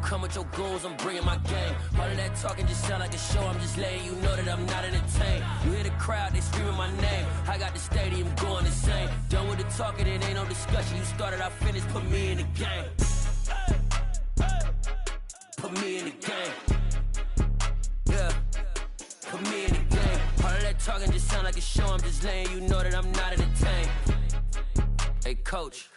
come with your goons, I'm bringing my game. All of that talking just sound like a show, I'm just letting you know that I'm not entertained. You hear the crowd, they screaming my name. I got the stadium going insane. Done with the talking, it ain't no discussion. You started, I finished, put me in the game. Put me in the game. Yeah, put me in the game. All of that talking just sound like a show, I'm just letting you know that I'm not entertained. Hey, coach,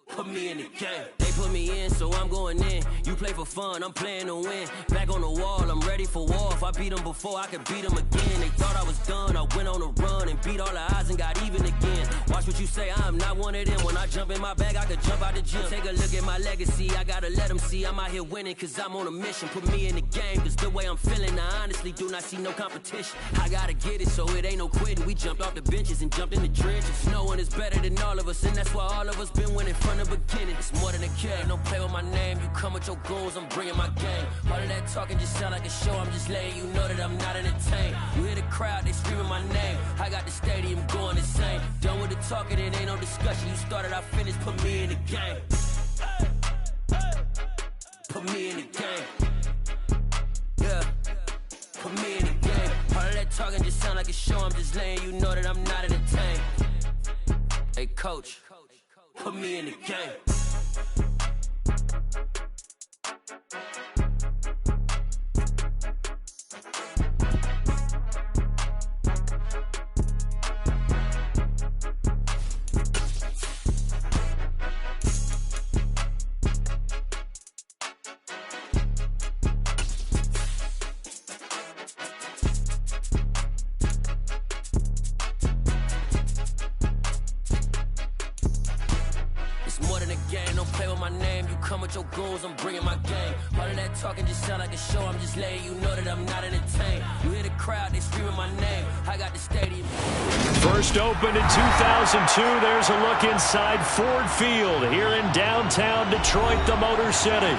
put me in the game. They put me in, so I'm going in. You play for fun, I'm playing to win. Back on the wall, I'm ready for war. If I beat them before, I could beat them again. They thought I was done, I went on a run and beat all the odds and got even again. Watch what you say, I'm not one of them. When I jump in my bag, I could jump out the gym. Take a look at my legacy, I gotta let them see I'm out here winning, cause I'm on a mission. Put me in the game, cause the way I'm feeling, I honestly do not see no competition. I gotta get it, so it ain't no quitting. We jumped off the benches and jumped in the trenches. No one is better than all of us, and that's why all of us been winning from the beginning. It's more than a game, don't play with my name. You come with your goons, I'm bringing my game. All of that talking just sound like a show, I'm just letting you know that I'm not entertained. You hear the crowd, they screaming my name. I got the stadium going insane. Done with the talking, it ain't no discussion. You started, I finished, put me in the game. Put me in the game. Yeah, put me in the game. All of that talking just sound like a show, I'm just letting you know that I'm not entertained. Hey, coach, put me in the game. Your goons, I'm bringing my game. All of that talking just sound like a show, I'm just letting you know that I'm not entertained. You hear the crowd, they screaming my name. I got the stadium. First opened in 2002, there's a look inside Ford Field here in downtown Detroit, the Motor City.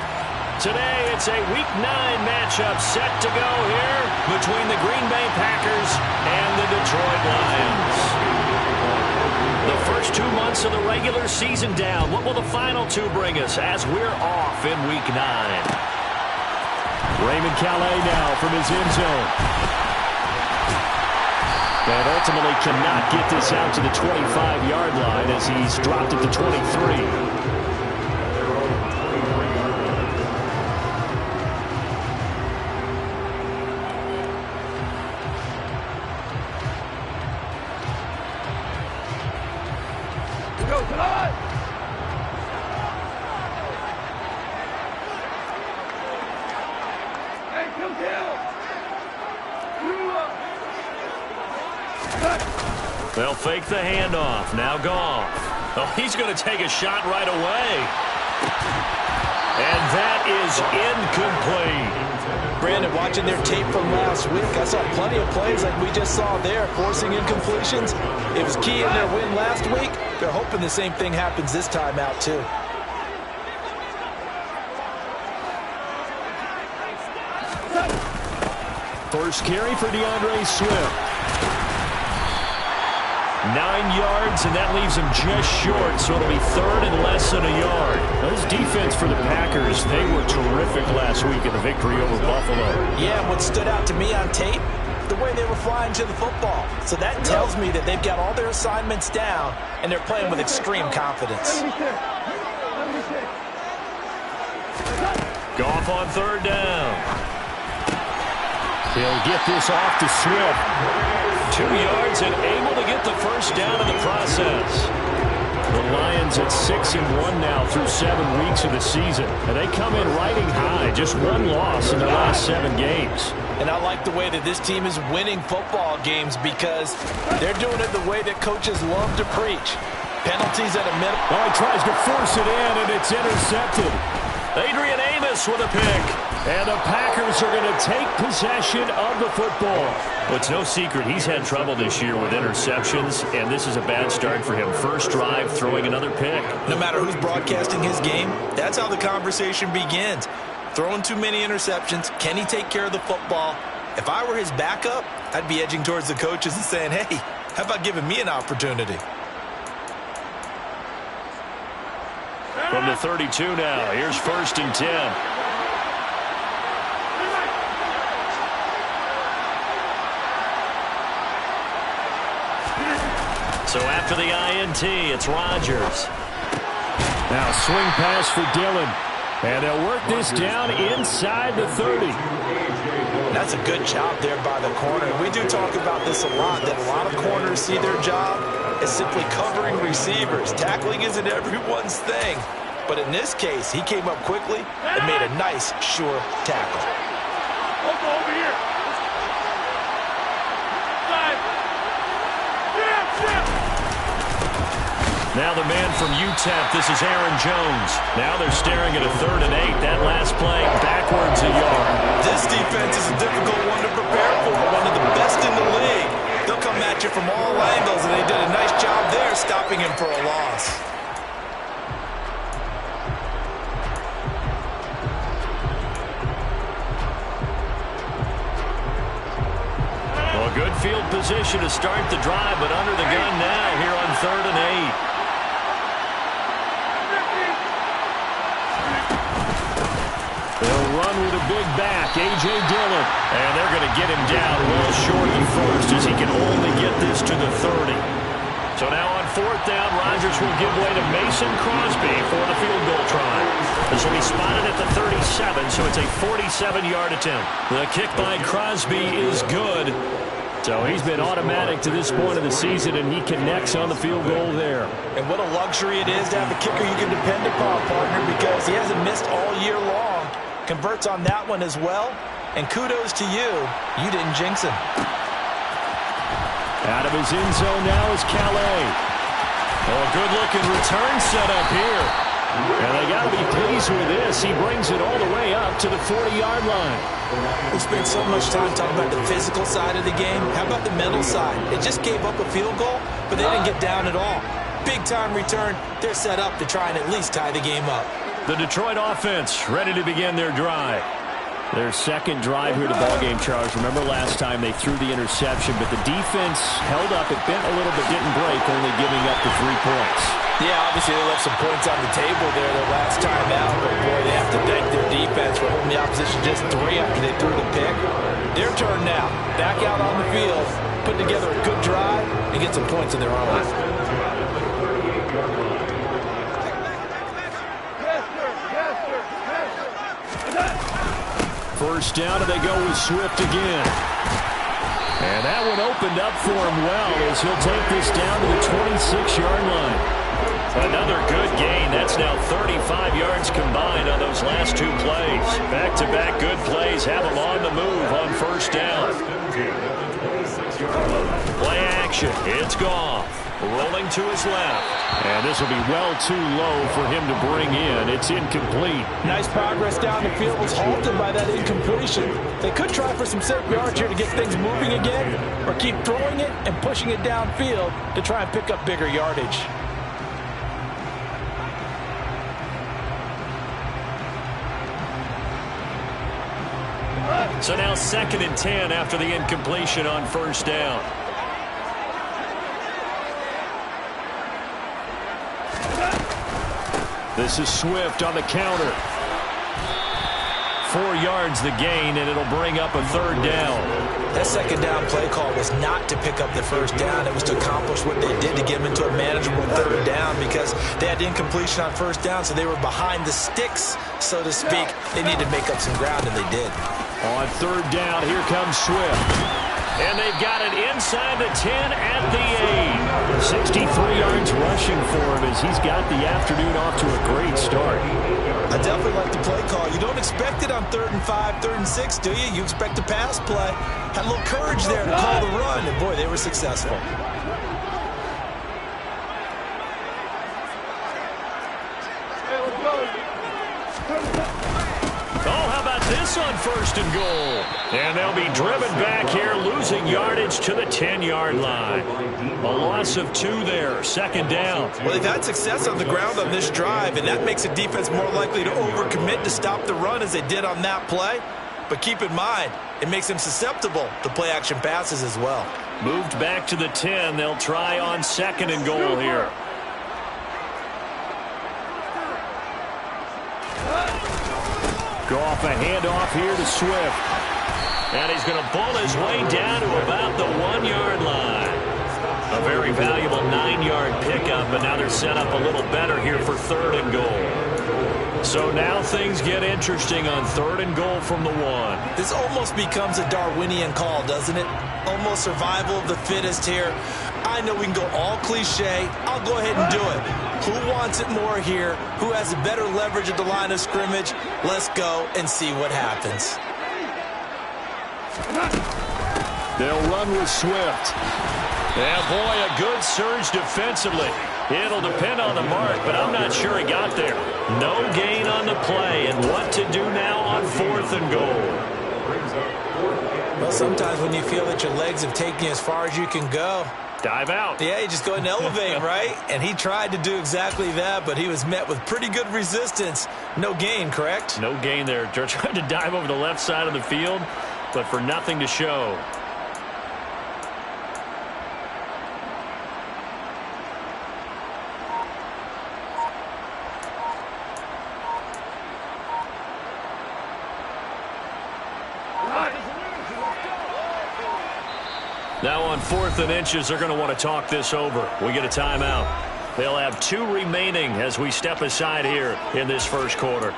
Today, it's a Week 9 matchup set to go here between the Green Bay Packers and the Detroit Lions. The first 2 months of the regular season down. What will the final two bring us as we're off in Week 9? Raymond Calais now from his end zone. And ultimately cannot get this out to the 25-yard line as he's dropped at the 23. They'll fake the handoff. Now Goff. Oh, he's going to take a shot right away. And that is incomplete. Brandon, watching their tape from last week, I saw plenty of plays like we just saw there, forcing incompletions. It was key in their win last week. They're hoping the same thing happens this time out, too. First carry for DeAndre Swift. 9 yards, and that leaves him just short, so it'll be third and less than a yard. Now, this defense for the Packers, they were terrific last week in the victory over Buffalo. Yeah, what stood out to me on tape, the way they were flying to the football. So that tells me that they've got all their assignments down, and they're playing with extreme confidence. Goff on third down. He'll get this off to Swift. 2 yards and able to get the first down in the process. The Lions at 6-1 now through 7 weeks of the season. And they come in riding high. Just one loss in the last 7 games. And I like the way that this team is winning football games because they're doing it the way that coaches love to preach. Penalties at a minimum. Oh, he tries to force it in, and it's intercepted. Adrian Amos with a pick. And the Packers are going to take possession of the football. Well, it's no secret he's had trouble this year with interceptions, and this is a bad start for him. First drive, throwing another pick. No matter who's broadcasting his game, that's how the conversation begins. Throwing too many interceptions, can he take care of the football? If I were his backup, I'd be edging towards the coaches and saying, hey, how about giving me an opportunity? From the 32 now, here's 1st and 10. So after the INT, it's Rodgers. Now swing pass for Dillon. And they'll work this down inside the 30. That's a good job there by the corner. We do talk about this a lot, that a lot of corners see their job as simply covering receivers. Tackling isn't everyone's thing. But in this case, he came up quickly and made a nice, sure tackle. Over here. Now the man from UTEP, this is Aaron Jones. Now they're staring at a 3rd and 8. That last play, backwards a yard. This defense is a difficult one to prepare for, one of the best in the league. They'll come at you from all angles, and they did a nice job there stopping him for a loss. Well, good field position to start the drive, but under the gun now here on 3rd and 8. They'll run with a big back, A.J. Dillon. And they're going to get him down well short of the first as he can only get this to the 30. So now on 4th down, Rodgers will give way to Mason Crosby for the field goal try. This will be spotted at the 37, so it's a 47-yard attempt. The kick by Crosby is good. So he's been automatic to this point of the season, and he connects on the field goal there. And what a luxury it is to have a kicker you can depend upon, partner, because he hasn't missed all year long. Converts on that one as well. And kudos to you. You didn't jinx him. Out of his end zone now is Calais. Oh, a good-looking return set up here. And they got to be pleased with this. He brings it all the way up to the 40-yard line. We spent so much time talking about the physical side of the game. How about the mental side? They just gave up a field goal, but they didn't get down at all. Big-time return. They're set up to try and at least tie the game up. The Detroit offense ready to begin their drive. Their second drive here to ballgame, Charles. Remember last time they threw the interception, but the defense held up. It bent a little but didn't break, only giving up the 3 points. Yeah, obviously they left some points on the table there their last time out, but boy, they have to thank their defense for holding the opposition just 3 after they threw the pick. Their turn now. Back out on the field, put together a good drive, and get some points of their own. First down, and they go with Swift again. And that one opened up for him well as he'll take this down to the 26-yard line. Another good gain. That's now 35 yards combined on those last 2 plays. Back-to-back good plays have them on the move on first down. Play action. It's Goff. Rolling to his left. And this will be well too low for him to bring in. It's incomplete. Nice progress down the field was halted by that incompletion. They could try for some safe yards here to get things moving again, or keep throwing it and pushing it downfield to try and pick up bigger yardage. So now 2nd and 10 after the incompletion on first down. This is Swift on the counter. 4 yards the gain, and it'll bring up a 3rd down. That second down play call was not to pick up the first down. It was to accomplish what they did to get them into a manageable 3rd down because they had incompletion on first down, so they were behind the sticks, so to speak. They needed to make up some ground, and they did. On 3rd down, here comes Swift. And they've got it inside the 10 at the 8. 63 yards rushing for him as he's got the afternoon off to a great start. I definitely like the play call. You don't expect it on 3rd and 5, 3rd and 6, do you? You expect a pass play. Had a little courage there to call the run, and boy, they were successful. This on 1st and goal. And they'll be driven back here, losing yardage to the 10-yard line. A loss of 2 there, 2nd down. Well, they've had success on the ground on this drive, and that makes the defense more likely to overcommit to stop the run as they did on that play. But keep in mind, it makes them susceptible to play-action passes as well. Moved back to the 10. They'll try on 2nd and goal here. Goff a handoff here to Swift. And he's going to pull his way down to about the 1-yard line. A very valuable 9-yard pickup, but now they're set up a little better here for 3rd and goal. So now things get interesting on 3rd and goal from the 1. This almost becomes a Darwinian call, doesn't it? Almost survival of the fittest here. I know we can go all cliche. I'll go ahead and do it. Who wants it more here? Who has a better leverage at the line of scrimmage? Let's go and see what happens. They'll run with Swift. Yeah, boy, a good surge defensively. It'll depend on the mark, but I'm not sure he got there. No gain on the play, and what to do now on 4th and goal. Well, sometimes when you feel that your legs have taken you as far as you can go, dive out. Yeah, you just go and elevate, right? And he tried to do exactly that, but he was met with pretty good resistance. No gain, correct? No gain there. They're trying to dive over the left side of the field, but for nothing to show. Now on 4th and inches, they're going to want to talk this over. We get a timeout. They'll have 2 remaining as we step aside here in this first quarter.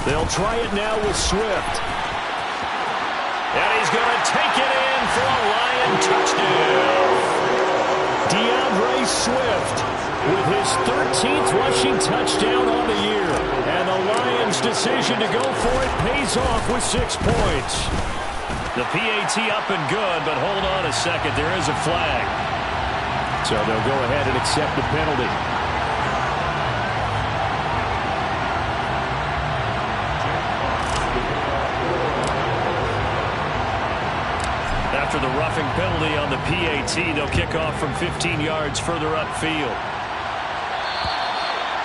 They'll try it now with Swift. And he's going to take it in for a Lion touchdown. DeAndre Swift with his 13th rushing touchdown on the year. And the Lions' decision to go for it pays off with 6 points. The PAT up and good, but hold on a second. There is a flag. So they'll go ahead and accept the penalty. After the roughing penalty on the PAT, they'll kick off from 15 yards further upfield.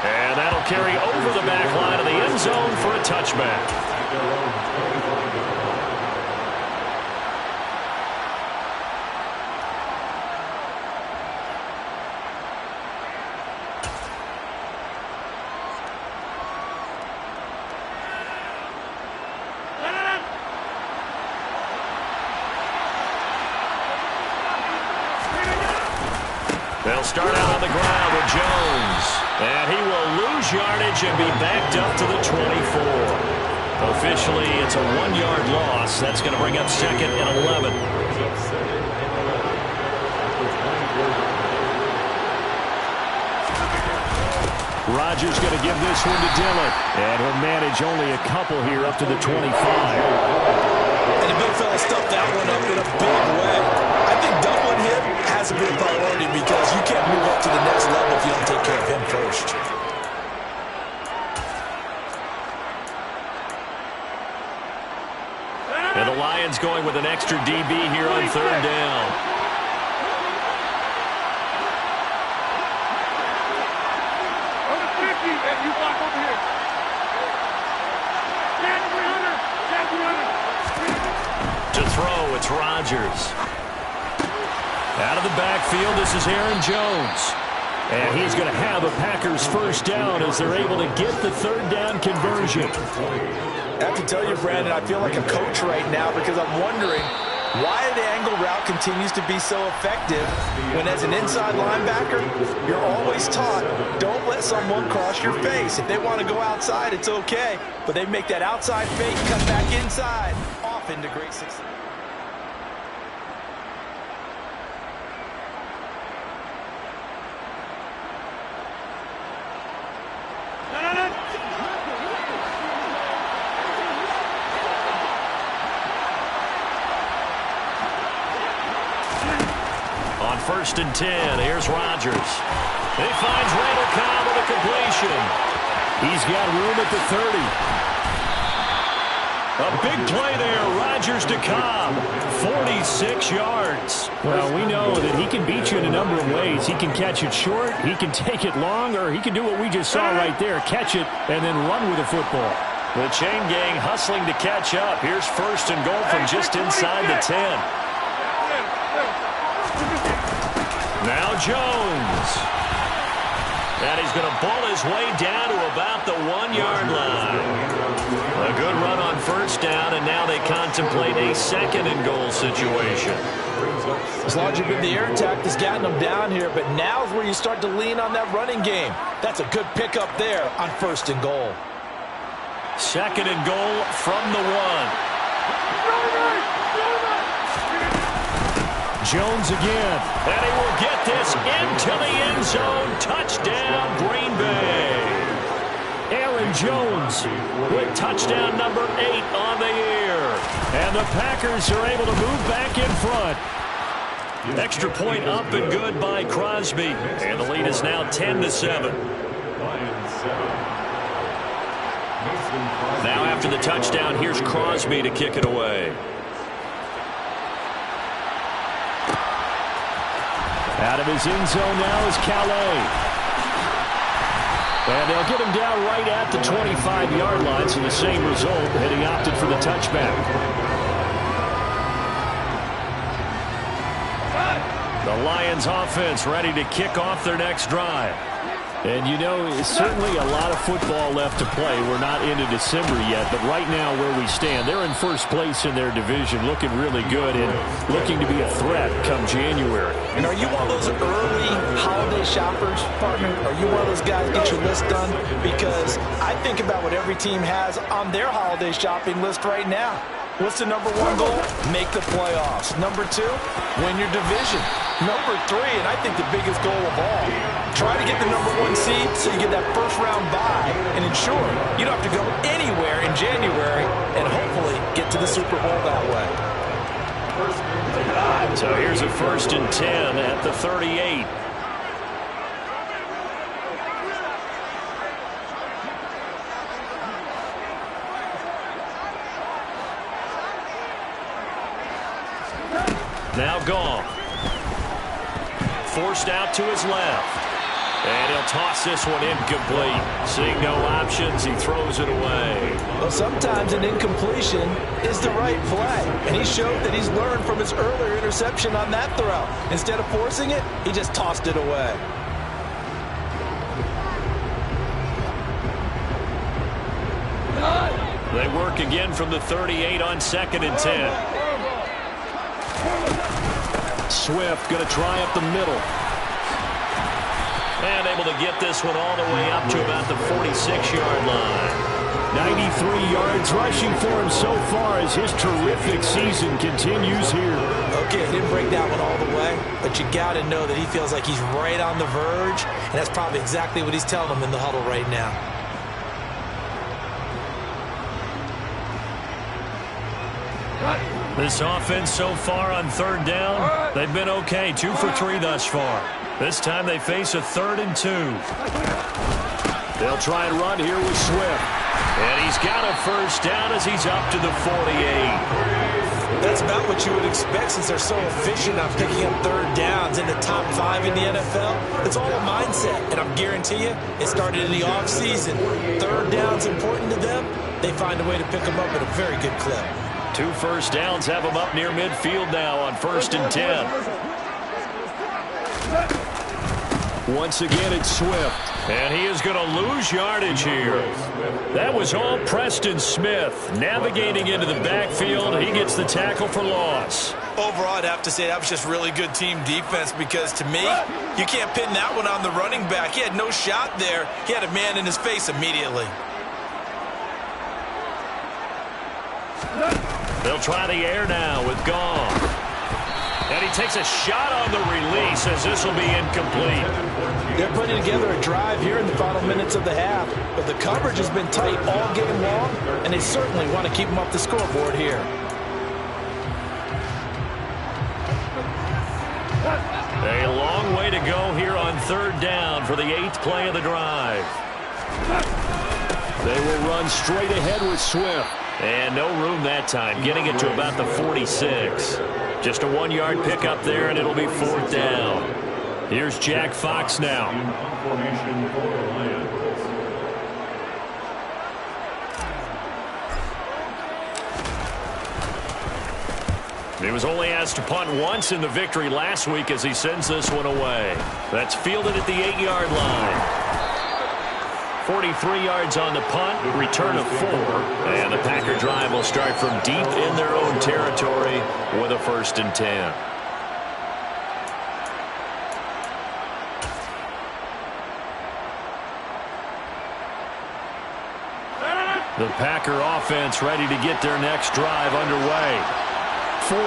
And that'll carry over the back line of the end zone for a touchback. They'll start out on the ground with Jones. And he will lose yardage and be backed up to the 24. Officially, it's a 1-yard loss. That's going to bring up 2nd and 11. Rodgers going to give this one to Dillon. And he'll manage only a couple here up to the 25. And the big fella stuffed that one up in a big way. I think doubling him has to be a priority because you can't move up to the next level if you don't take care of him first. And the Lions going with an extra DB here on 3rd down. Over 50, and you block over here. To throw, it's Rodgers. Out of the backfield, this is Aaron Jones. And he's going to have a Packers first down as they're able to get the 3rd down conversion. I have to tell you, Brandon, I feel like a coach right now because I'm wondering why the angle route continues to be so effective when as an inside linebacker, you're always taught, don't let someone cross your face. If they want to go outside, it's okay. But they make that outside fake, cut back inside, off into great success. On 1st and 10, here's Rodgers. He finds Randall Cobb with a completion. He's got room at the 30. A big play there, Rodgers to Cobb, 46 yards. Well, we know that he can beat you in a number of ways. He can catch it short, he can take it long, or he can do what we just saw right there, catch it and then run with the football. The chain gang hustling to catch up. Here's 1st and goal from just inside the 10. Now Jones. And he's going to ball his way down to about the 1-yard line. A good run on first down, and now they contemplate a second-and-goal situation. This logic in the air attack has gotten them down here, but now is where you start to lean on that running game. That's a good pickup there on first and goal. Second and goal from the 1. Jones again. And he will get this into the end zone. Touchdown, Green Bay. Aaron Jones with touchdown number 8 on the year. And the Packers are able to move back in front. Extra point up and good by Crosby. And the lead is now 10-7. Now after the touchdown, here's Crosby to kick it away. Out of his end zone now is Calais. And they'll get him down right at the 25-yard line, so the same result, and he opted for the touchback. The Lions offense ready to kick off their next drive. And, you know, it's certainly a lot of football left to play. We're not into December yet, but right now where we stand, they're in first place in their division, looking really good and looking to be a threat come January. And are you one of those early holiday shoppers, partner? Are you one of those guys get your list done? Because I think about what every team has on their holiday shopping list right now. What's the number 1 goal? Make the playoffs. Number 2, win your division. Number 3, and I think the biggest goal of all, try to get the number 1 seed so you get that first round bye and ensure you don't have to go anywhere in January and hopefully get to the Super Bowl that way. So here's a 1st and 10 at the 38. Now gone. Forced out to his left. And he'll toss this one incomplete. Seeing no options, he throws it away. Well, sometimes an incompletion is the right play. And he showed that he's learned from his earlier interception on that throw. Instead of forcing it, he just tossed it away. They work again from the 38 on 2nd and 10. Swift going to try up the middle. And able to get this one all the way up to about the 46-yard line. 93 yards rushing for him so far as his terrific season continues here. Okay, he didn't break that one all the way, but you got to know that he feels like he's right on the verge, and that's probably exactly what he's telling them in the huddle right now. This offense so far on 3rd down, they've been okay. 2 for 3 thus far. This time they face a 3rd and 2. They'll try and run here with Swift. And he's got a first down as he's up to the 48. That's about what you would expect since they're so efficient on picking up 3rd downs in the top 5 in the NFL. It's all a mindset, and I guarantee you it started in the offseason. 3rd down's important to them. They find a way to pick them up at a very good clip. 2 first downs have him up near midfield now on 1st and 10. Once again, it's Swift. And he is going to lose yardage here. That was all Preston Smith navigating into the backfield. He gets the tackle for loss. Overall, I'd have to say that was just really good team defense because, to me, you can't pin that one on the running back. He had no shot there. He had a man in his face immediately. They'll try the air now with Gong. And he takes a shot on the release as this will be incomplete. They're putting together a drive here in the final minutes of the half, but the coverage has been tight all game long, and they certainly want to keep them off the scoreboard here. A long way to go here on 3rd down for the 8th play of the drive. They will run straight ahead with Swift. And no room that time, getting it to about the 46. Just a 1-yard pickup there, and it'll be 4th down. Here's Jack Fox now. He was only asked to punt once in the victory last week as he sends this one away. That's fielded at the 8-yard line. 43 yards on the punt, return of 4. And the Packer drive will start from deep in their own territory with a 1st and 10. The Packer offense ready to get their next drive underway. 4-4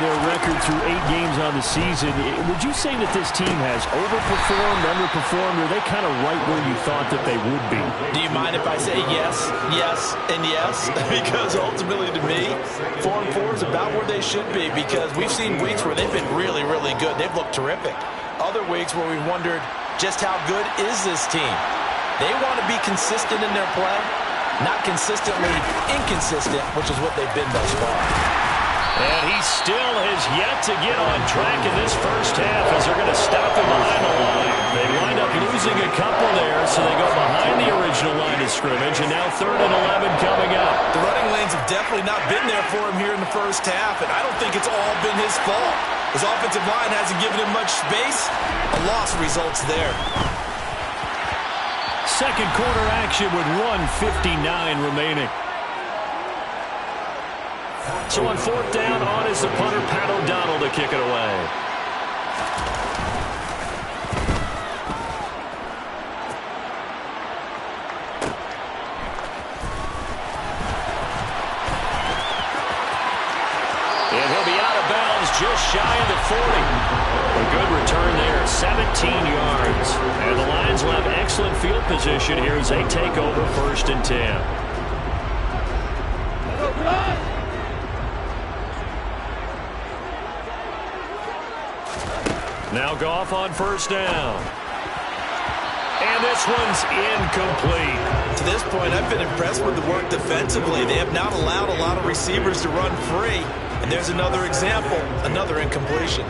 their record through 8 games on the season. Would you say that this team has overperformed, underperformed, or are they kind of right where you thought that they would be? Do you mind if I say yes, yes, and yes? Because ultimately to me, 4-4 is about where they should be, because we've seen weeks where they've been really, really good. They've looked terrific. Other weeks where we wondered just how good is this team. They want to be consistent in their play, not consistently inconsistent, which is what they've been thus far. And he still has yet to get on track in this first half as they're going to stop him behind the line. They wind up losing a couple there, so they go behind the original line of scrimmage, and now 3rd and 11 coming up. The running lanes have definitely not been there for him here in the first half, and I don't think it's all been his fault. His offensive line hasn't given him much space. A loss results there. Second quarter action with 1:59 remaining. So on 4th down, on is the punter, Pat O'Donnell, to kick it away. And he'll be out of bounds just shy of the 40. A good return there, 17 yards. And the Lions will have excellent field position here as they take over 1st and 10. Now Goff on 1st down. And this one's incomplete. To this point, I've been impressed with the work defensively. They have not allowed a lot of receivers to run free. And there's another example, another incompletion.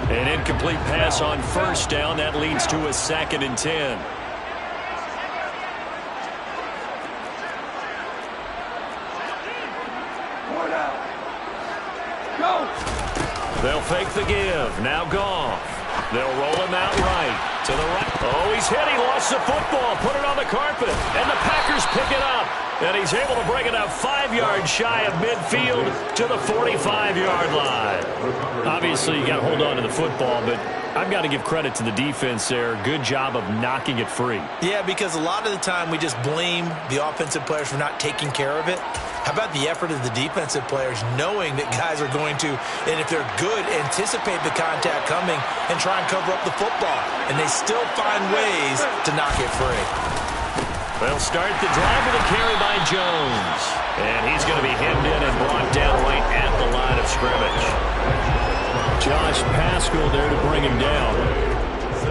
An incomplete pass on 1st down. That leads to a 2nd and 10. They'll fake the give. Now Goff. They'll roll him out right. To the right. Oh, he's hit. He lost the football. Put it on the carpet. And the Packers pick it up. And he's able to bring it up 5 yards shy of midfield to the 45-yard line. Obviously, you got to hold on to the football, but I've got to give credit to the defense there. Good job of knocking it free. Yeah, because a lot of the time we just blame the offensive players for not taking care of it. How about the effort of the defensive players knowing that guys are going to, and if they're good, anticipate the contact coming and try and cover up the football. And they still find ways to knock it free. They'll start the drive with a carry by Jones. And he's going to be hemmed in and brought down right at the line of scrimmage. Josh Paschal there to bring him down.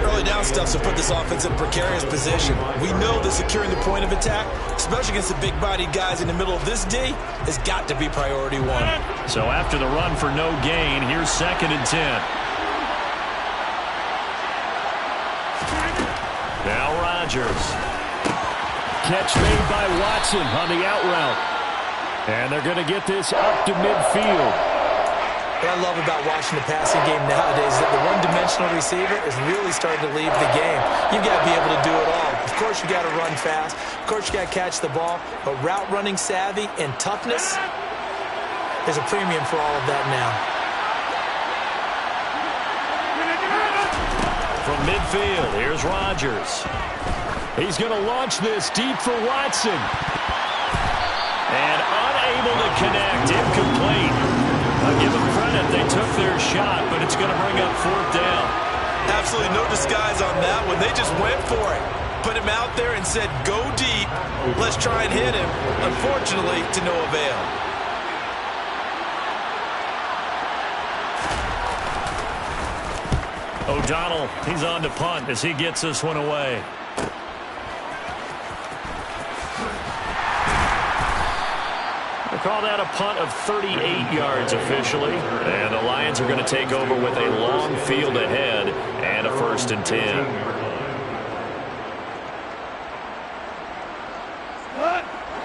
Early down stuff's to put this offense in a precarious position. We know that securing the point of attack, especially against the big-bodied guys in the middle of this D, has got to be priority 1. So after the run for no gain, here's 2nd and 10. Now Rodgers. Catch made by Watson on the out route. And they're going to get this up to midfield. What I love about watching the passing game nowadays is that the one-dimensional receiver is really starting to leave the game. You've got to be able to do it all. Of course, you got to run fast. Of course, you got to catch the ball. But route running savvy and toughness, there's a premium for all of that now. From midfield, here's Rodgers. He's going to launch this deep for Watson. And unable to connect, incomplete. I'll give them credit. They took their shot, but it's going to bring up 4th down. Absolutely no disguise on that one. They just went for it. Put him out there and said, go deep. Let's try and hit him. Unfortunately, to no avail. O'Donnell, he's on to punt as he gets this one away. call that a punt of 38 yards officially. And the Lions are going to take over with a long field ahead and a 1st and 10.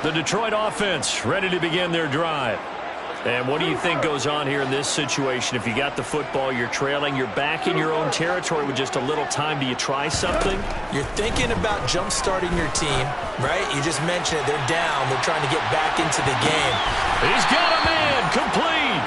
The Detroit offense ready to begin their drive. And what do you think goes on here in this situation? If you got the football, you're trailing, you're back in your own territory with just a little time. Do you try something? You're thinking about jump-starting your team, right? You just mentioned it. They're down. They're trying to get back into the game. He's got a man complete.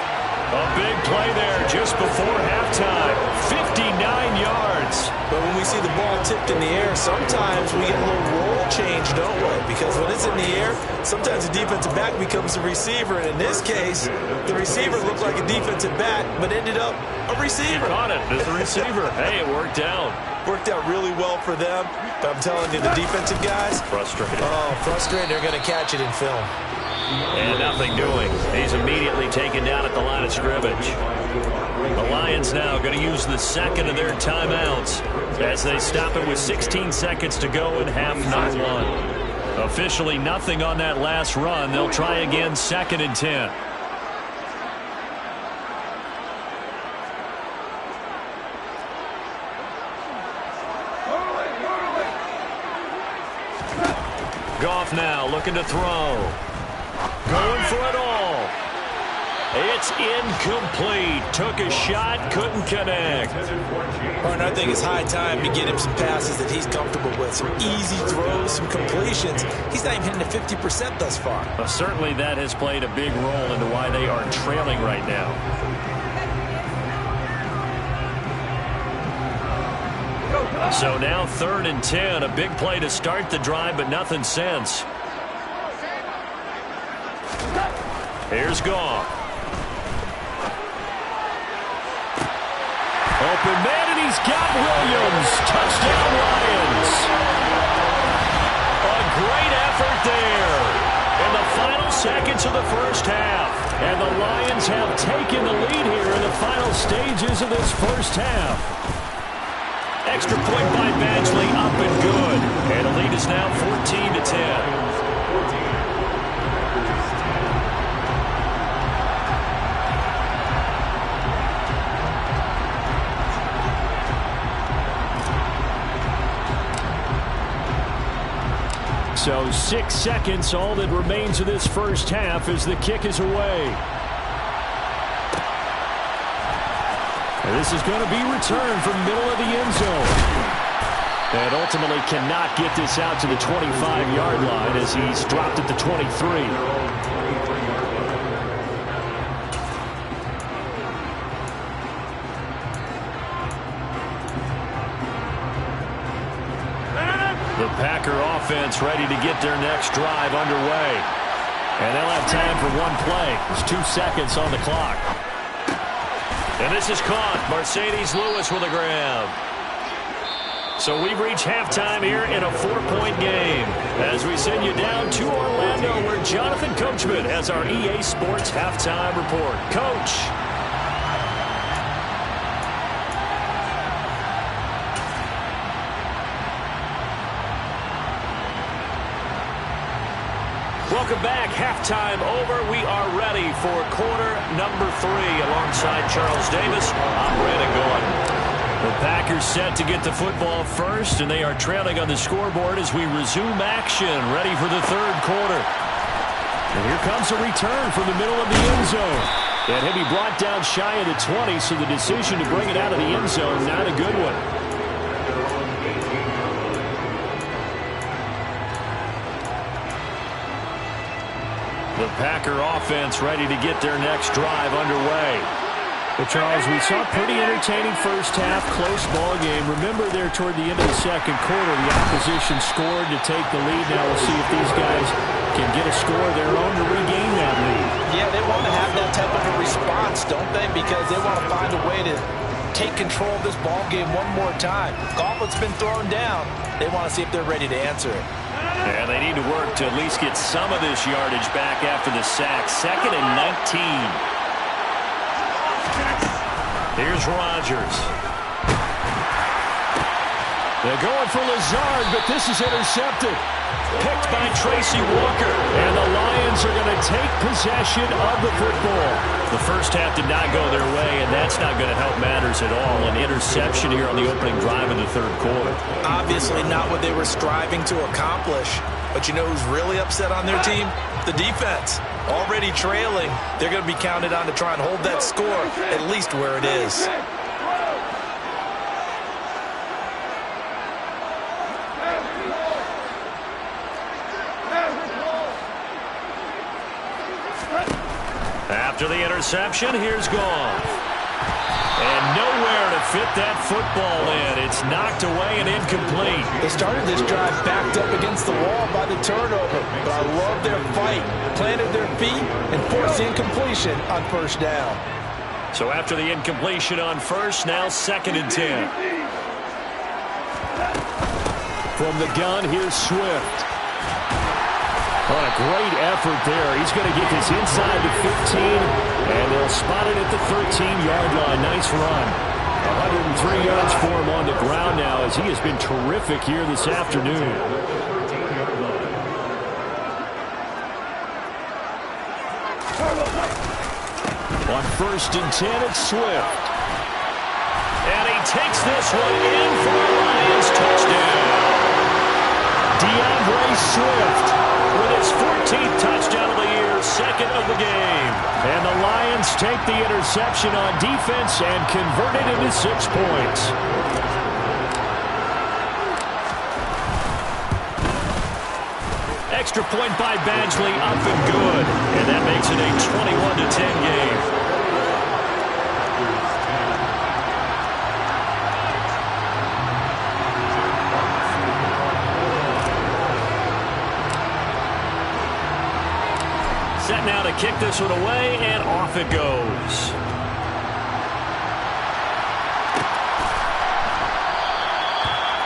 A big play there just before halftime. 59 yards. But when we see the ball tipped in the air, sometimes we get a little roll change, don't we? Because when it's in the air, sometimes the defensive back becomes the receiver. And in this case, the receiver looked like a defensive back, but ended up a receiver. He caught it as the receiver. Hey, it worked out. Worked out really well for them. But I'm telling you, the defensive guys. Frustrated. Oh, frustrated. They're going to catch it in film. And nothing doing. He's immediately taken down at the line of scrimmage. The Lions now going to use the second of their timeouts as they stop it with 16 seconds to go in half number 1. Officially nothing on that last run. They'll try again 2nd and 10. Goff now looking to throw. Going for it all. It's incomplete. Took a shot, couldn't connect. And I think it's high time to get him some passes that he's comfortable with. Some easy throws, some completions. He's not even hitting the 50% thus far. Well, certainly that has played a big role into why they are trailing right now. So now 3rd and 10. A big play to start the drive, but nothing since. Here's Goff. Open man, and he's got Williams. Touchdown, Lions. A great effort there in the final seconds of the first half. And the Lions have taken the lead here in the final stages of this first half. Extra point by Badgley, up and good. And the lead is now 14-10. So 6 seconds, all that remains of this first half as the kick is away. And this is going to be returned from middle of the end zone. And ultimately cannot get this out to the 25-yard line as he's dropped at the 23. The Packer offense ready to get their next drive underway. And they'll have time for one play. There's 2 seconds on the clock. And this is caught. Mercedes Lewis with a grab. So we've reached halftime here in a 4-point game. As we send you down to Orlando, where Jonathan Coachman has our EA Sports halftime report. Coach. Welcome back. Halftime over. We are ready for quarter number 3. Alongside Charles Davis, I'm Brandon Gordon. The Packers set to get the football first, and they are trailing on the scoreboard as we resume action, ready for the 3rd quarter. And here comes a return from the middle of the end zone. And he'll be brought down shy of the 20, so the decision to bring it out of the end zone, not a good one. The Packer offense ready to get their next drive underway. Well, Charles, we saw a pretty entertaining first half, close ball game. Remember there toward the end of the 2nd quarter, the opposition scored to take the lead. Now we'll see if these guys can get a score of their own to regain that lead. Yeah, they want to have that type of a response, don't they? Because they want to find a way to take control of this ball game one more time. Gauntlet's been thrown down. They want to see if they're ready to answer it. Yeah, they need to work to at least get some of this yardage back after the sack. 2nd and 19. Here's Rodgers. They're going for Lazard, but this is intercepted. picked by Tracy Walker. And the Lions are going to take possession of the football. The first half did not go their way, and that's not going to help matters at all. An interception here on the opening drive of the third quarter. Obviously not what they were striving to accomplish. But you know who's really upset on their team? The defense. Already trailing. They're going to be counted on to try and hold that score at least where it is. After the interception, here's Goff. And nowhere to fit that football in. It's knocked away and incomplete. They started this drive backed up against the wall by the turnover. But I love their fight. Planted their feet and forced the incompletion on first down. So after the incompletion on first, now 2nd and 10. From the gun, here's Swift. What a great effort there. He's going to get this inside the 15, and they'll spot it at the 13-yard line. Nice run. 103 yards for him on the ground now as he has been terrific here this afternoon. On 1st and 10, it's Swift. And he takes this one in for a Lions touchdown. DeAndre Swift with his 14th touchdown of the year, 2nd of the game. And the Lions take the interception on defense and convert it into 6 points. Extra point by Badgley, up and good. And that makes it a 21-10 game. Set now to kick this one away, and off it goes.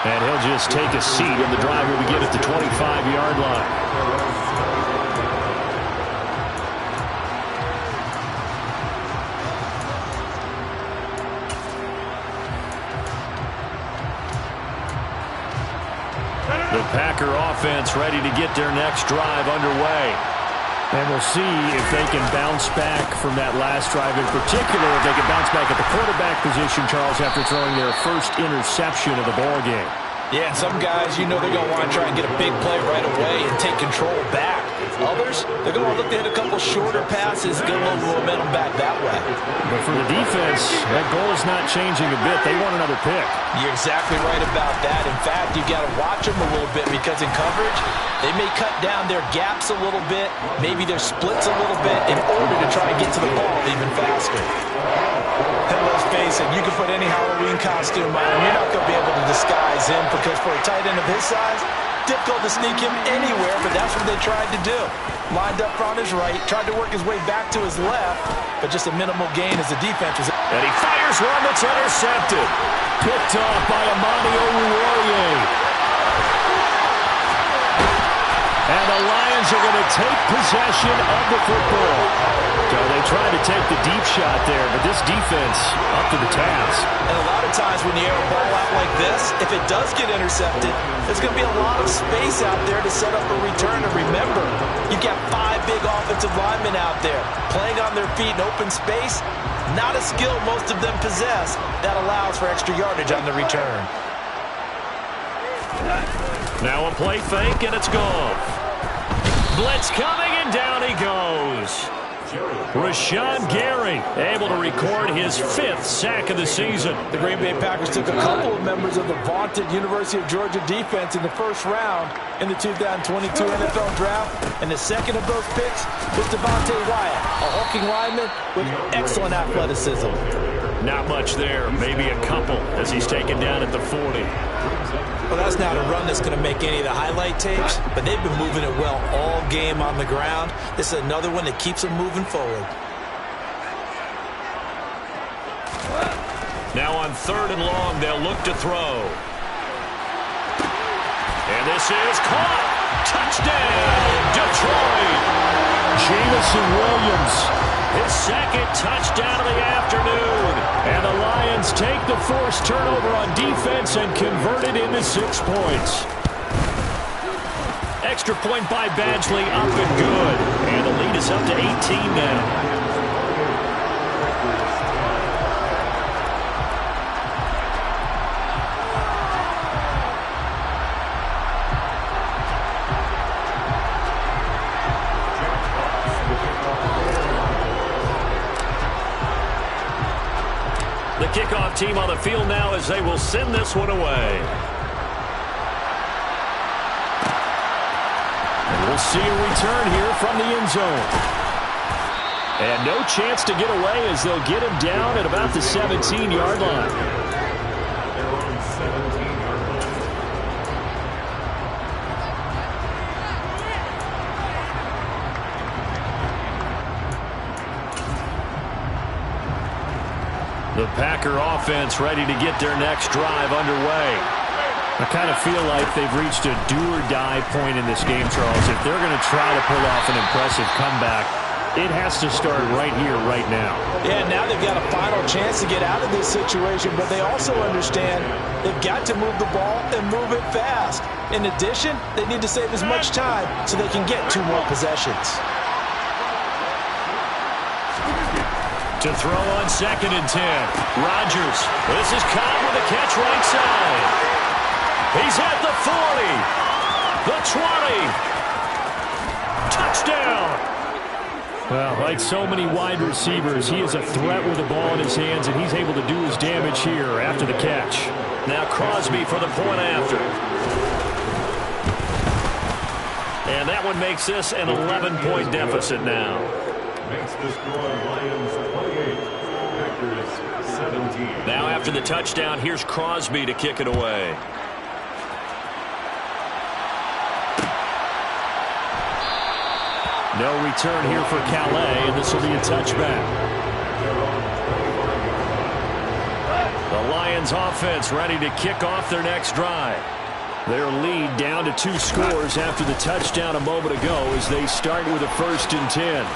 And he'll just take a seat, and the drive will begin at the 25-yard line. The Packer offense ready to get their next drive underway. And we'll see if they can bounce back from that last drive, in particular if they can bounce back at the quarterback position, Charles, after throwing their first interception of the ballgame. Yeah, and some guys, you know they're going to want to try and get a big play right away and take control back. Others, they're going to look to hit a couple shorter passes, get a little momentum back that way. But for the defense, that goal is not changing a bit. They want another pick. You're exactly right about that. In fact, you've got to watch them a little bit because in coverage, they may cut down their gaps a little bit, maybe their splits a little bit in order to try and get to the ball even faster. And let's face it, you can put any Halloween costume on him. You're not going to be able to disguise him because for a tight end of his size, difficult to sneak him anywhere, but that's what they tried to do. Lined up on his right, tried to work his way back to his left, but just a minimal gain as the defense was. And he fires one that's intercepted. Picked off by Amani Oruwariye. And the Lions are going to take possession of the football. So they tried to take the deep shot there, but this defense up to the task. And a lot of times when you air a ball out like this, if it does get intercepted, there's going to be a lot of space out there to set up a return. And remember, you've got 5 big offensive linemen out there playing on their feet in open space. Not a skill most of them possess that allows for extra yardage on the return. Now a play fake, and it's gone. Blitz coming, and down he goes. Rashawn Gary able to record his 5th sack of the season. The Green Bay Packers took a couple of members of the vaunted University of Georgia defense in the first round in the 2022 NFL Draft, and the second of those picks was Devontae Wyatt, a hulking lineman with excellent athleticism. Not much there, maybe a couple as he's taken down at the 40. Well, that's not a run that's going to make any of the highlight tapes, but they've been moving it well all game on the ground. This is another one that keeps them moving forward. Now on 3rd and long, they'll look to throw. And this is caught. Touchdown, Detroit. Jamison Williams, his 2nd touchdown of the afternoon. And the Lions take the forced turnover on defense and convert it into 6 points. Extra point by Badgley, up and good. And the lead is up to 18 now. The kickoff team on the field now as they will send this one away. And we'll see a return here from the end zone. And no chance to get away as they'll get him down at about the 17-yard line. The Packer offense ready to get their next drive underway. I kind of feel like they've reached a do-or-die point in this game, Charles. If they're going to try to pull off an impressive comeback, it has to start right here, right now. Yeah, now they've got a final chance to get out of this situation, but they also understand they've got to move the ball and move it fast. In addition, they need to save as much time so they can get 2 more possessions. To throw on 2nd and 10. Rodgers. This is caught with a catch right side. He's at the 40. The 20. Touchdown. Well, like so many wide receivers, he is a threat with the ball in his hands, and he's able to do his damage here after the catch. Now Crosby for the point after. And that one makes this an 11-point deficit now. Makes the score Lions 28, Packers 17. Now after the touchdown, here's Crosby to kick it away. No return here for Calais, and this will be a touchback. The Lions offense ready to kick off their next drive. Their lead down to 2 scores after the touchdown a moment ago as they start with a 1st and 10.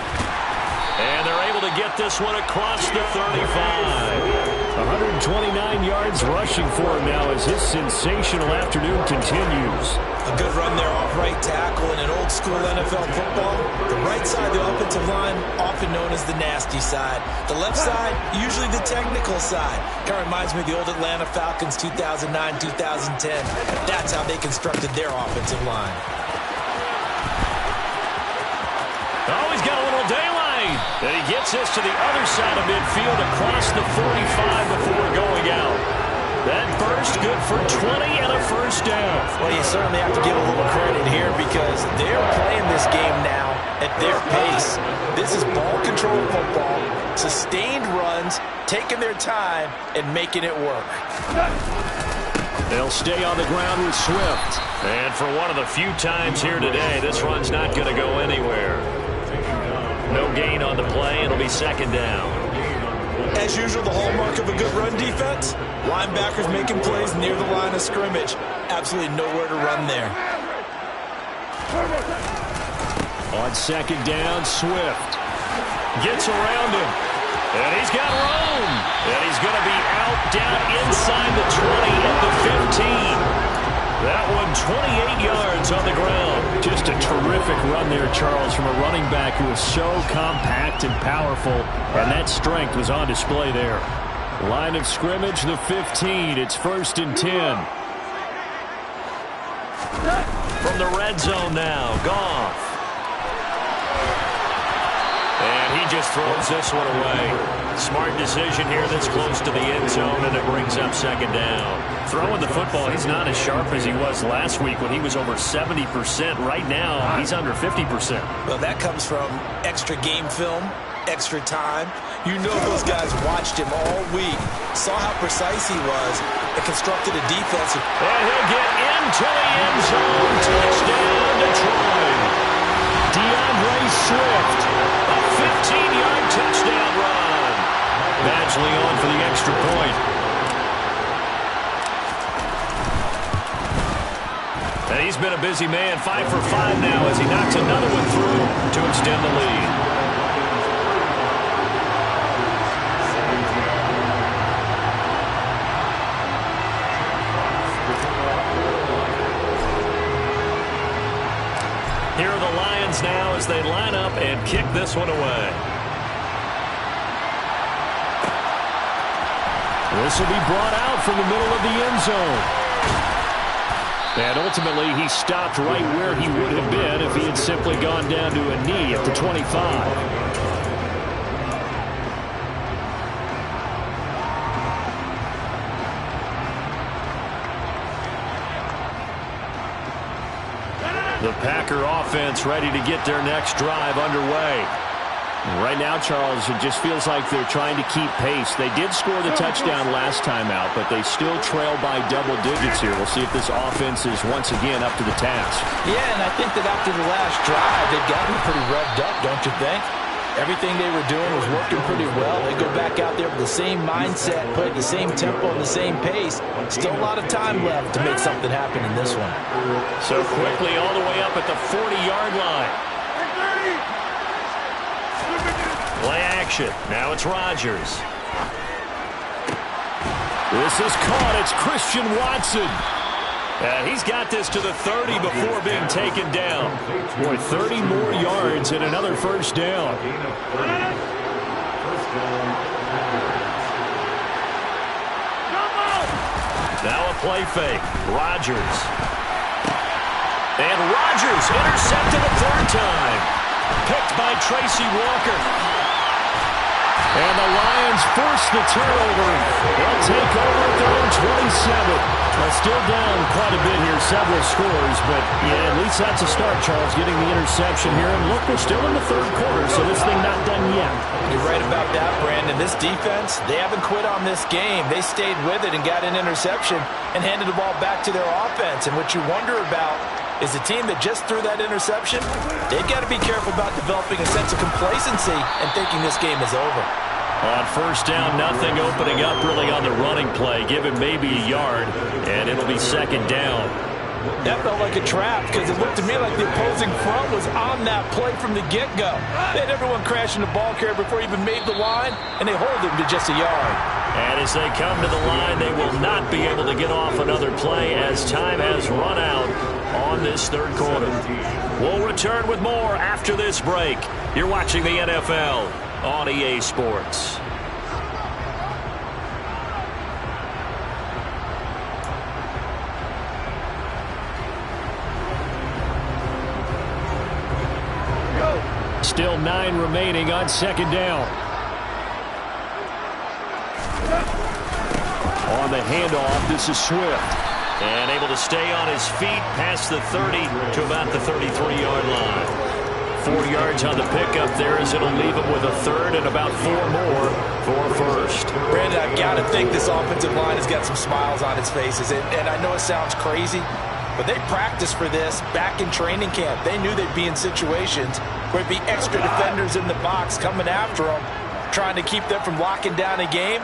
And they're able to get this one across the 35. 129 yards rushing for him now as his sensational afternoon continues. A good run there off right tackle in an old school NFL football. The right side of the offensive line, often known as the nasty side. The left side, usually the technical side. Kind of reminds me of the old Atlanta Falcons 2009-2010. That's how they constructed their offensive line. Oh, he's got a little daylight. And he gets this to the other side of midfield across the 45 before going out. That burst good for 20 and a 1st down. Well, you certainly have to give a little credit here because they're playing this game now at their pace. This is ball control football, sustained runs, taking their time, and making it work. They'll stay on the ground with Swift. And for one of the few times here today, this run's not going to go anywhere. No gain on the play. It'll be 2nd down. As usual, the hallmark of a good run defense, linebackers making plays near the line of scrimmage. Absolutely nowhere to run there. On 2nd down, Swift gets around him. And he's got room. And he's going to be out down inside the 20 at the 15. That one 28 yards on the ground. Just a terrific run there, Charles, from a running back who is so compact and powerful, and that strength was on display there. Line of scrimmage, the 15. It's 1st and 10. From the red zone now, Goff. And he just throws this one away. Smart decision here that's close to the end zone, and it brings up 2nd down. Throwing the football, he's not as sharp as he was last week when he was over 70%. Right now, he's under 50%. Well, that comes from extra game film, extra time. You know those guys watched him all week, saw how precise he was, and constructed a defense. And he'll get into the end zone. Touchdown, Detroit. DeAndre Swift, a 15-yard touchdown run. Badgley on for the extra point. And he's been a busy man, 5 for 5 now as he knocks another one through to extend the lead. they line up and kick this one away. This will be brought out from the middle of the end zone. And ultimately, he stopped right where he would have been if he had simply gone down to a knee at the 25. The Packer offense ready to get their next drive underway. Right now, Charles, it just feels like they're trying to keep pace. They did score the touchdown last time out, but they still trail by double digits here. We'll see if this offense is once again up to the task. Yeah, and I think that after the last drive, they've gotten pretty revved up, don't you think? Everything they were doing was working pretty well. They go back out there with the same mindset, play at the same tempo and the same pace. Still a lot of time left to make something happen in this one. So quickly all the way up at the 40-yard line. Play action. Now it's Rodgers. This is caught. It's Christian Watson. He's got this to the 30 before being taken down. Boy, 30 more yards and another first down. Now a play fake. Rodgers. And Rodgers intercepted a third time. Picked by Tracy Walker. And the Lions force the turnover. They'll take over at their own 27. Still down quite a bit here, several scores, but yeah, at least that's a start, Charles, getting the interception here. And look, we're still in the third quarter, so this thing not done yet. You're right about that, Brandon. This defense, they haven't quit on this game. They stayed with it and got an interception and handed the ball back to their offense. And what you wonder about is the team that just threw that interception, they've got to be careful about developing a sense of complacency and thinking this game is over. On first down, nothing opening up really on the running play. Give him maybe a yard, and it'll be second down. That felt like a trap because it looked to me like the opposing front was on that play from the get-go. They had everyone crashing the ball carrier before he even made the line, and they hold him to just a yard. And as they come to the line, they will not be able to get off another play as time has run out on this third quarter. We'll return with more after this break. You're watching the NFL on EA Sports. Still 9 remaining on second down. On the handoff, this is Swift. And able to stay on his feet past the 30 to about the 33-yard line. 4 yards on the pickup there as it'll leave him with a third and about 4 more for first. Brandon, I've got to think this offensive line has got some smiles on its faces. And I know it sounds crazy, but they practiced for this back in training camp. They knew they'd be in situations where there'd be extra defenders in the box coming after them, trying to keep them from locking down a game.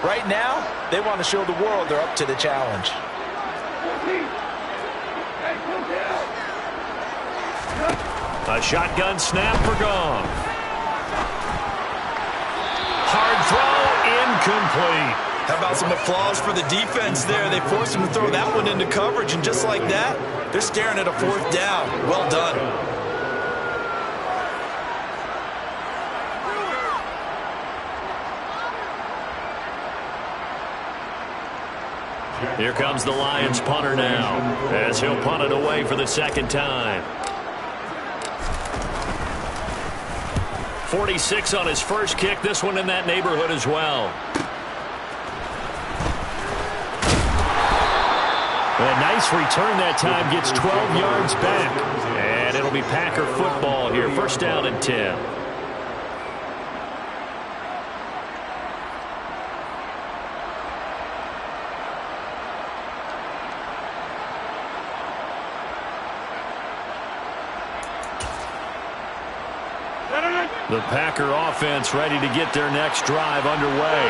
Right now, they want to show the world they're up to the challenge. A shotgun snap for Goff. Hard throw, incomplete. How about some applause for the defense there? They forced him to throw that one into coverage, and just like that, they're staring at a fourth down. Well done. Here comes the Lions punter now, as he'll punt it away for the second time. 46 on his first kick. This one in that neighborhood as well. A nice return that time. Gets 12 yards back. And it'll be Packer football here. First down and 10. The Packer offense ready to get their next drive underway.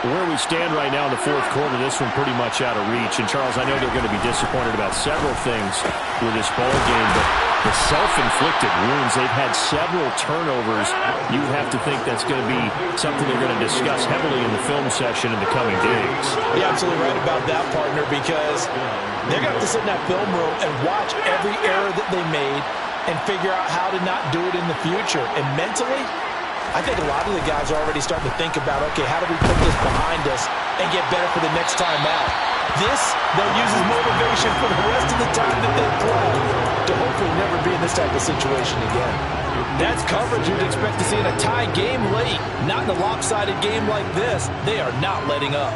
Where we stand right now in the fourth quarter, this one pretty much out of reach. And, Charles, I know they're going to be disappointed about several things with this ball game, but the self-inflicted wounds, they've had several turnovers. You have to think that's going to be something they're going to discuss heavily in the film session in the coming days. You're absolutely right about that, partner, because they're going to have to sit in that film room and watch every error that they made, and figure out how to not do it in the future. And mentally, I think a lot of the guys are already starting to think about, okay, how do we put this behind us and get better for the next time out? This, they'll use as motivation for the rest of the time that they play to hopefully never be in this type of situation again. That's coverage you'd expect to see in a tie game late. Not in a lopsided game like this. They are not letting up.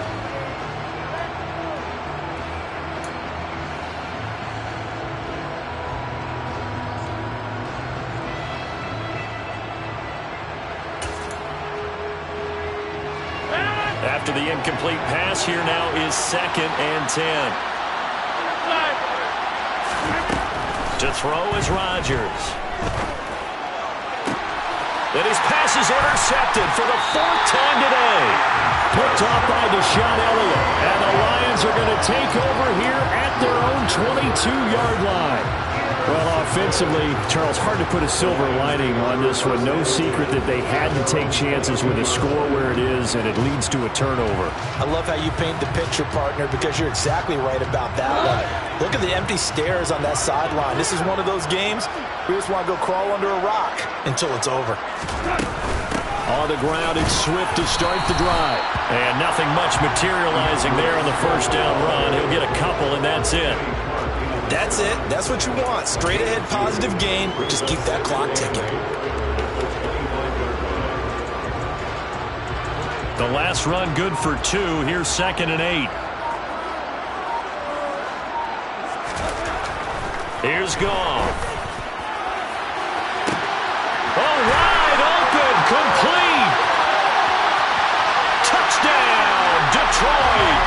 After the incomplete pass, here now is 2nd and 10. To throw is Rodgers. And his pass is intercepted for the 4th time today. Picked off by Deshaun Elliott. And the Lions are going to take over here at their own 22-yard line. Well, offensively, Charles, hard to put a silver lining on this one. No secret that they had to take chances with a score where it is, and it leads to a turnover. I love how you paint the picture, partner, because you're exactly right about that one. Look at the empty stares on that sideline. This is one of those games we just want to go crawl under a rock until it's over. On the ground, it's Swift to start the drive. And nothing much materializing there on the first down run. He'll get a couple, and that's it. That's it. That's what you want. Straight ahead positive gain. Just keep that clock ticking. The last run good for 2. Here's 2nd and 8. Here's Goff. Oh, wide open. Complete. Touchdown, Detroit.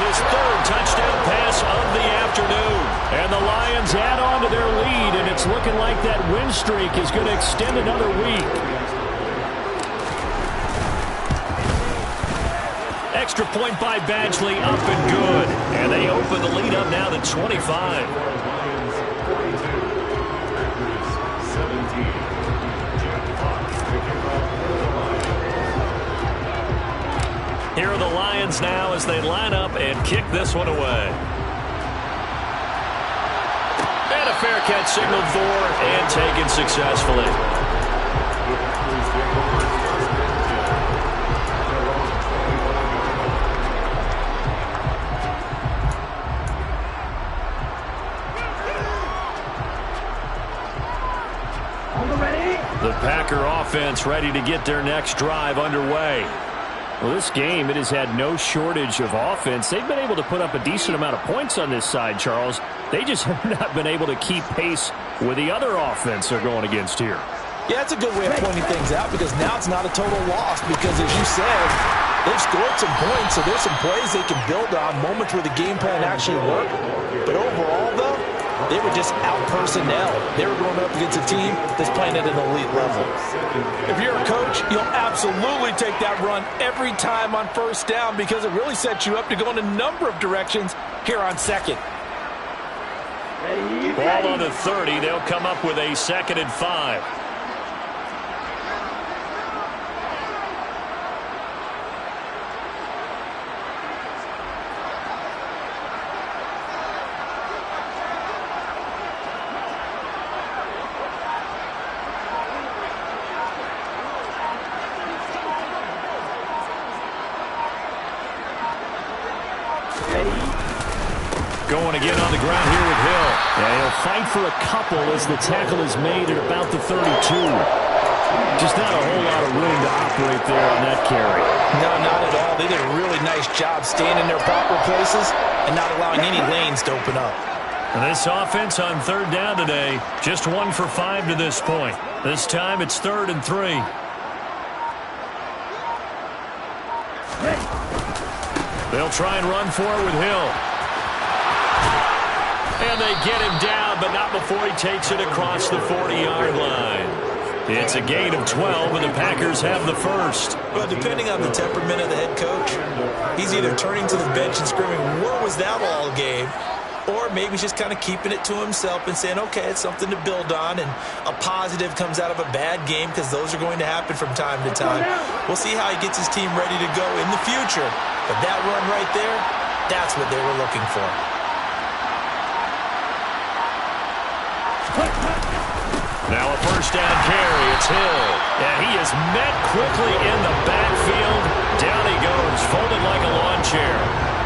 His 3rd touchdown pass of the afternoon. And the Lions add on to their lead, and it's looking like that win streak is going to extend another week. Extra point by Badgley, up and good. And they open the lead up now to 25. Here are the Lions now as they line up and kick this one away. And a fair catch signaled for and taken successfully. The Packer offense ready to get their next drive underway. Well, this game, it has had no shortage of offense. They've been able to put up a decent amount of points on this side, Charles. They just have not been able to keep pace with the other offense they're going against here. Yeah, that's a good way of pointing things out because now it's not a total loss because, as you said, they've scored some points, so there's some plays they can build on, moments where the game plan actually worked. But overall, though, they were just out-personnel. They were going up against a team that's playing at an elite level. If you're a coach, you'll absolutely take that run every time on first down because it really sets you up to go in a number of directions here on 2nd. Ball on the 30. They'll come up with a 2nd and 5. Going again on the ground here with Hill. Yeah, he'll fight for a couple as the tackle is made at about the 32. Just not a whole lot of room to operate there on that carry. No, not at all. They did a really nice job staying in their proper places and not allowing any lanes to open up. And this offense on 3rd down today, just 1 for 5 to this point. This time it's 3rd and 3. They'll try and run for it with Hill. And they get him down, but not before he takes it across the 40-yard line. It's a gain of 12, and the Packers have the first. Well, depending on the temperament of the head coach, he's either turning to the bench and screaming, "What was that all game?" Or maybe he's just kind of keeping it to himself and saying, okay, it's something to build on, and a positive comes out of a bad game because those are going to happen from time to time. We'll see how he gets his team ready to go in the future. But that run right there, that's what they were looking for. Now a first down carry. It's Hill. And he is met quickly in the backfield. Down he goes, folded like a lawn chair.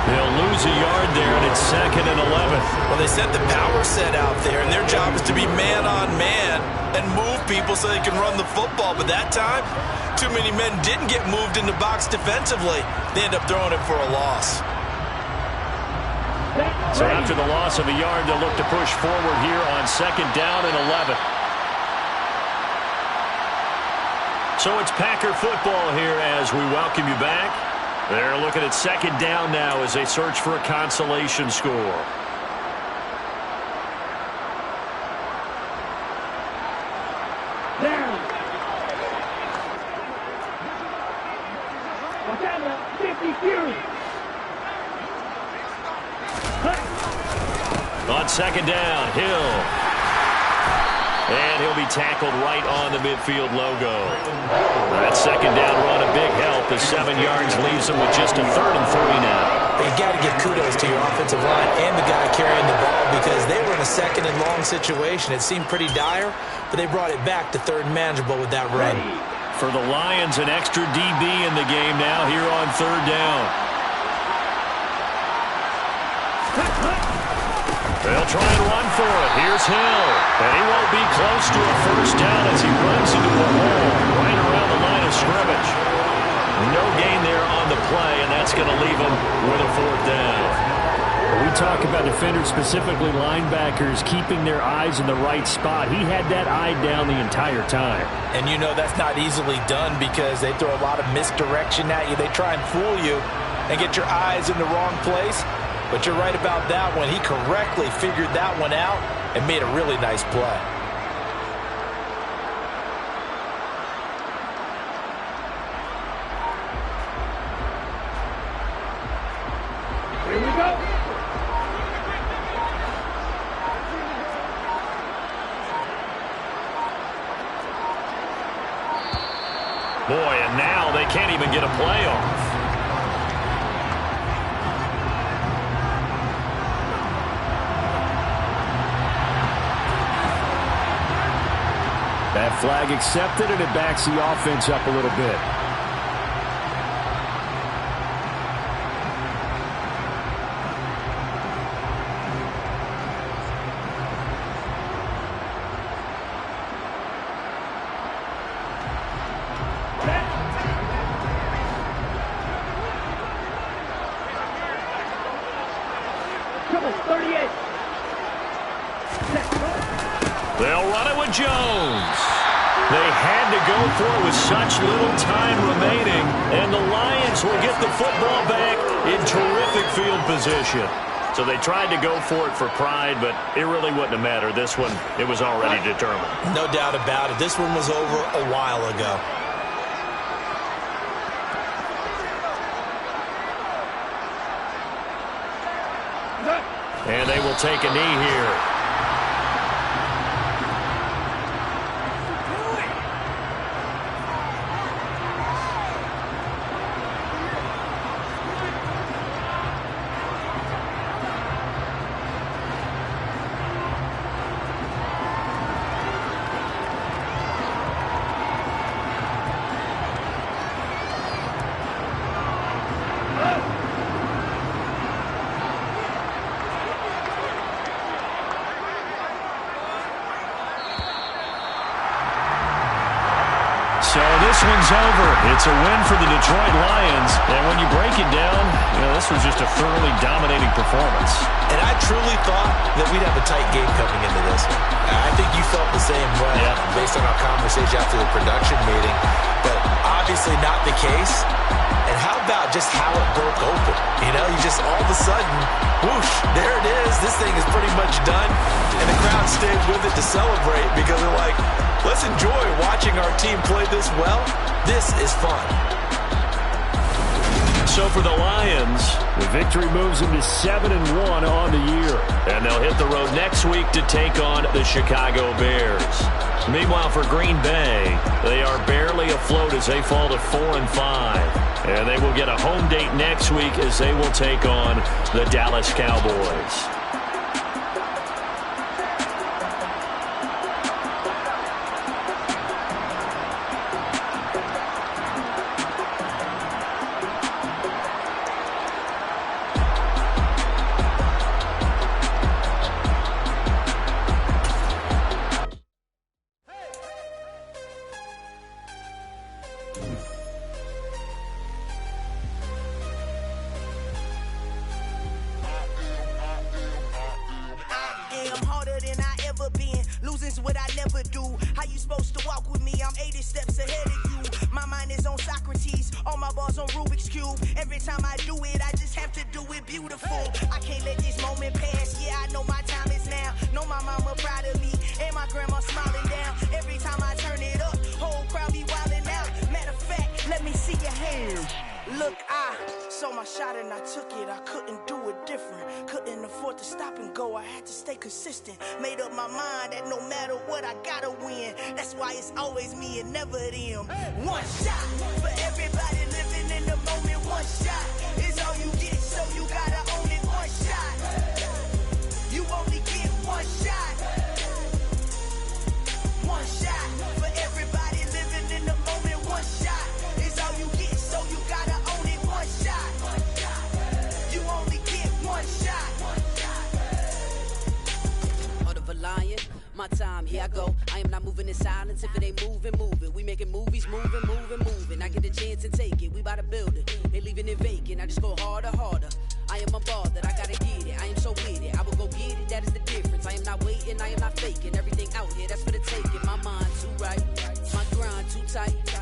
They'll lose a yard there, and it's 2nd and 11. Well, they sent the power set out there, and their job is to be man-on-man and move people so they can run the football. But that time, too many men didn't get moved in the box defensively. They end up throwing it for a loss. So after the loss of a yard, they'll look to push forward here on 2nd down and 11. So it's Packer football here as we welcome you back. They're looking at 2nd down now as they search for a consolation score. Down. Watch out now. 50 Fury. On 2nd down, Hill. And he'll be tackled right on the midfield logo. That 2nd down run a big help as 7 yards leaves them with just a 3rd and 30 now. You got to give kudos to your offensive line and the guy carrying the ball because they were in a 2nd and long situation. It seemed pretty dire, but they brought it back to 3rd and manageable with that run. For the Lions, an extra DB in the game now here on 3rd down. They'll try and run for it. Here's Hill. And he won't be close to a first down as he runs into a hole right around the line of scrimmage. No gain there on the play, and that's going to leave him with a 4th down. We talk about defenders, specifically linebackers, keeping their eyes in the right spot. He had that eye down the entire time. And you know that's not easily done because they throw a lot of misdirection at you. They try and fool you and get your eyes in the wrong place. But you're right about that one. He correctly figured that one out and made a really nice play. Here we go. Boy, and now they can't even get a play off. That flag accepted, and it backs the offense up a little bit. Come on, 38. They'll run it with Jones. They had to go for it with such little time remaining, and the Lions will get the football back in terrific field position. So they tried to go for it for pride, but it really wouldn't have mattered. This one, it was already determined. No doubt about it. This one was over a while ago. And they will take a knee here. So this one's over. It's a win for the Detroit Lions. And when you break it down, this was just a thoroughly dominating performance. And I truly thought that we'd have a tight game coming into this one. I think you felt the same way based on our conversation after the production meeting. But obviously not the case. And how about just how it broke open? You just all of a sudden, whoosh, there it is. This thing is pretty much done. And the crowd stayed with it to celebrate because they're like, let's enjoy watching our team play this well. This is fun. So for the Lions, the victory moves them to 7-1 on the year. And they'll hit the road next week to take on the Chicago Bears. Meanwhile, for Green Bay, they are barely afloat as they fall to 4-5. And they will get a home date next week as they will take on the Dallas Cowboys. Consistent, made up my mind that no matter what I gotta win. That's why it's always me and never them. One shot for everybody living in the moment. One shot is all you get, so you gotta own it. One shot, you only get one shot. One shot for everybody living in the moment. One shot is all you get, so you gotta own it. One shot, you only get one shot. Lion, my time, here I go. I am not moving in silence. If it ain't moving, moving. We making movies, moving. I get a chance and take it. We bout to build it. Ain't leaving it vacant. I just go harder. I am a ball that I gotta get it. I am so with it. I will go get it. That is the difference. I am not waiting. I am not faking. Everything out here, that's for the taking. My mind too right. My grind too tight.